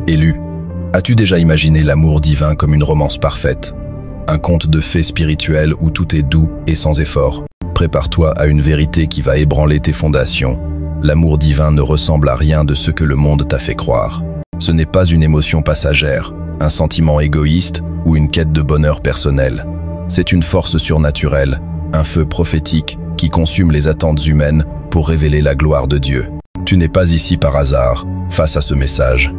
Élu, as-tu déjà imaginé l'amour divin comme une romance parfaite? Un conte de fées spirituels où tout est doux et sans effort. Prépare-toi à une vérité qui va ébranler tes fondations. L'amour divin ne ressemble à rien de ce que le monde t'a fait croire. Ce n'est pas une émotion passagère, un sentiment égoïste ou une quête de bonheur personnel. C'est une force surnaturelle, un feu prophétique qui consume les attentes humaines pour révéler la gloire de Dieu. Tu n'es pas ici par hasard, face à ce message.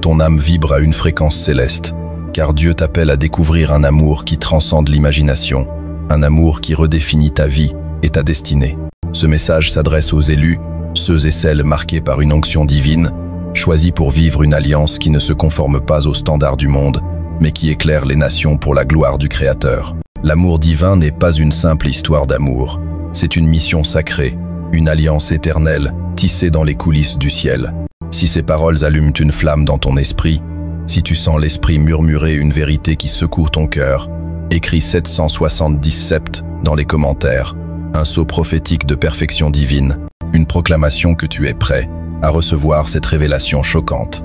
Ton âme vibre à une fréquence céleste, car Dieu t'appelle à découvrir un amour qui transcende l'imagination, un amour qui redéfinit ta vie et ta destinée. Ce message s'adresse aux élus, ceux et celles marqués par une onction divine, choisis pour vivre une alliance qui ne se conforme pas aux standards du monde, mais qui éclaire les nations pour la gloire du Créateur. L'amour divin n'est pas une simple histoire d'amour, c'est une mission sacrée, une alliance éternelle, tissée dans les coulisses du ciel. Si ces paroles allument une flamme dans ton esprit, si tu sens l'esprit murmurer une vérité qui secoue ton cœur, écris 777 dans les commentaires, un sceau prophétique de perfection divine, une proclamation que tu es prêt à recevoir cette révélation choquante.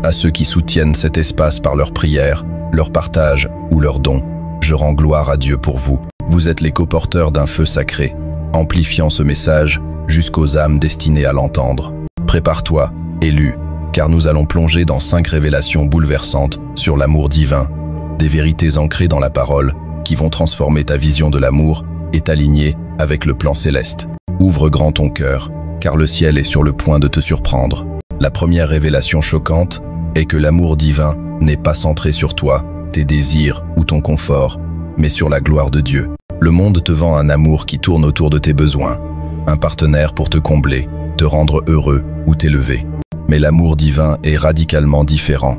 À ceux qui soutiennent cet espace par leurs prières, leur partage ou leurs dons, je rends gloire à Dieu pour vous. Vous êtes les coporteurs d'un feu sacré, amplifiant ce message jusqu'aux âmes destinées à l'entendre. Prépare-toi, élu, car nous allons plonger dans 5 révélations bouleversantes sur l'amour divin, des vérités ancrées dans la parole qui vont transformer ta vision de l'amour et t'aligner avec le plan céleste. Ouvre grand ton cœur, car le ciel est sur le point de te surprendre. La première révélation choquante est que l'amour divin n'est pas centré sur toi, tes désirs ou ton confort, mais sur la gloire de Dieu. Le monde te vend un amour qui tourne autour de tes besoins, un partenaire pour te combler, te rendre heureux ou t'élever. Mais l'amour divin est radicalement différent.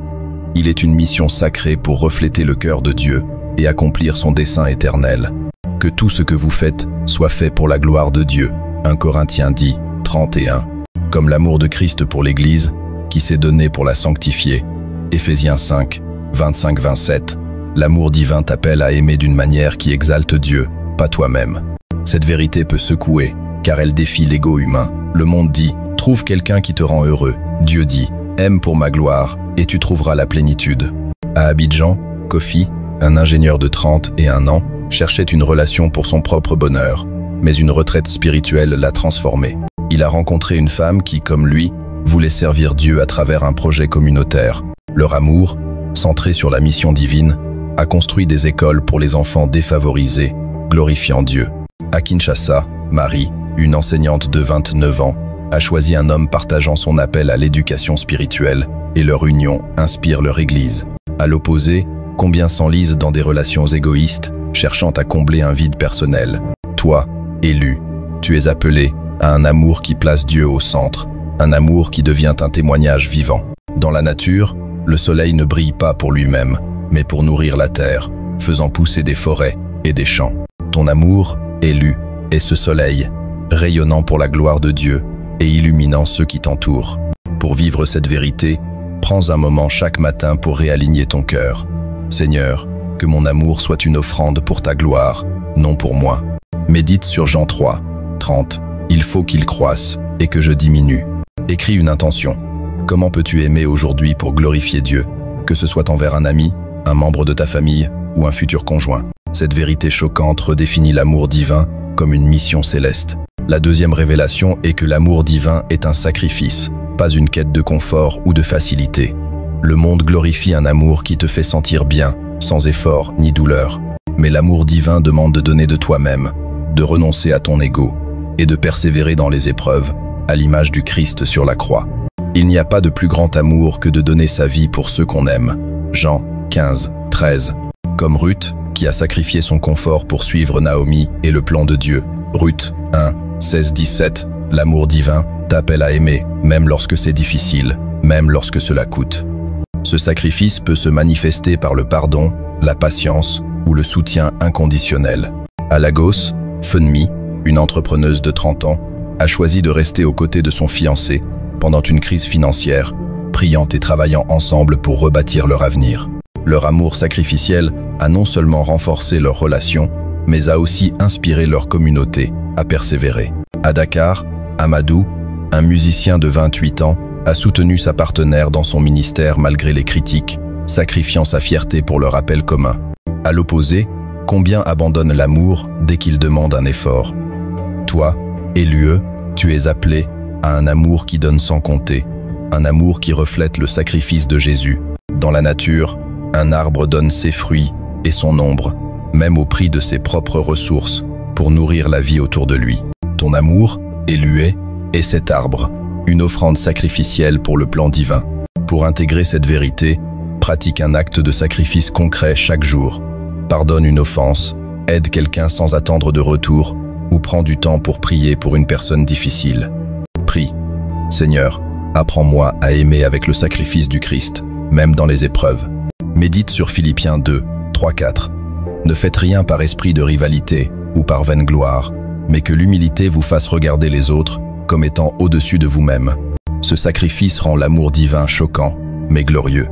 Il est une mission sacrée pour refléter le cœur de Dieu et accomplir son dessein éternel. Que tout ce que vous faites soit fait pour la gloire de Dieu. 1 Corinthiens 10, 31. Comme l'amour de Christ pour l'Église, qui s'est donné pour la sanctifier. Éphésiens 5, 25-27. L'amour divin t'appelle à aimer d'une manière qui exalte Dieu, pas toi-même. Cette vérité peut secouer, car elle défie l'ego humain. Le monde dit « Trouve quelqu'un qui te rend heureux ». Dieu dit « Aime pour ma gloire, et tu trouveras la plénitude ». À Abidjan, Kofi, un ingénieur de 31 ans, cherchait une relation pour son propre bonheur, mais une retraite spirituelle l'a transformé. Il a rencontré une femme qui, comme lui, voulait servir Dieu à travers un projet communautaire. Leur amour, centré sur la mission divine, a construit des écoles pour les enfants défavorisés, glorifiant Dieu. À Kinshasa, Marie, une enseignante de 29 ans, a choisi un homme partageant son appel à l'éducation spirituelle et leur union inspire leur église. À l'opposé, combien s'enlisent dans des relations égoïstes, cherchant à combler un vide personnel. Toi, élu, tu es appelé à un amour qui place Dieu au centre, un amour qui devient un témoignage vivant. Dans la nature, le soleil ne brille pas pour lui-même, mais pour nourrir la terre, faisant pousser des forêts et des champs. Ton amour, élu, est ce soleil, rayonnant pour la gloire de Dieu et illuminant ceux qui t'entourent. Pour vivre cette vérité, prends un moment chaque matin pour réaligner ton cœur. Seigneur, que mon amour soit une offrande pour ta gloire, non pour moi. Médite sur Jean 3, 30. Il faut qu'il croisse et que je diminue. Écris une intention. Comment peux-tu aimer aujourd'hui pour glorifier Dieu, que ce soit envers un ami, un membre de ta famille ou un futur conjoint? Cette vérité choquante redéfinit l'amour divin comme une mission céleste. La deuxième révélation est que l'amour divin est un sacrifice, pas une quête de confort ou de facilité. Le monde glorifie un amour qui te fait sentir bien, sans effort ni douleur. Mais l'amour divin demande de donner de toi-même, de renoncer à ton ego et de persévérer dans les épreuves, à l'image du Christ sur la croix. Il n'y a pas de plus grand amour que de donner sa vie pour ceux qu'on aime. Jean 15, 13. Comme Ruth, qui a sacrifié son confort pour suivre Naomi et le plan de Dieu. Ruth 1, 16, 17. L'amour divin t'appelle à aimer, même lorsque c'est difficile, même lorsque cela coûte. Ce sacrifice peut se manifester par le pardon, la patience ou le soutien inconditionnel. À Lagos, Funmi, une entrepreneuse de 30 ans, a choisi de rester aux côtés de son fiancé pendant une crise financière, priant et travaillant ensemble pour rebâtir leur avenir. Leur amour sacrificiel a non seulement renforcé leur relation, mais a aussi inspiré leur communauté à persévérer. À Dakar, Amadou, un musicien de 28 ans, a soutenu sa partenaire dans son ministère malgré les critiques, sacrifiant sa fierté pour le rappel commun. À l'opposé, combien abandonnent l'amour dès qu'il demande un effort? Toi, Élue, tu es appelé à un amour qui donne sans compter, un amour qui reflète le sacrifice de Jésus. Dans la nature, un arbre donne ses fruits et son ombre, même au prix de ses propres ressources, pour nourrir la vie autour de lui. Ton amour, Élue, est cet arbre, une offrande sacrificielle pour le plan divin. Pour intégrer cette vérité, pratique un acte de sacrifice concret chaque jour. Pardonne une offense, aide quelqu'un sans attendre de retour, ou prends du temps pour prier pour une personne difficile. Prie. Seigneur, apprends-moi à aimer avec le sacrifice du Christ, même dans les épreuves. Médite sur Philippiens 2, 3-4. Ne faites rien par esprit de rivalité ou par vaine gloire, mais que l'humilité vous fasse regarder les autres comme étant au-dessus de vous-même. Ce sacrifice rend l'amour divin choquant, mais glorieux.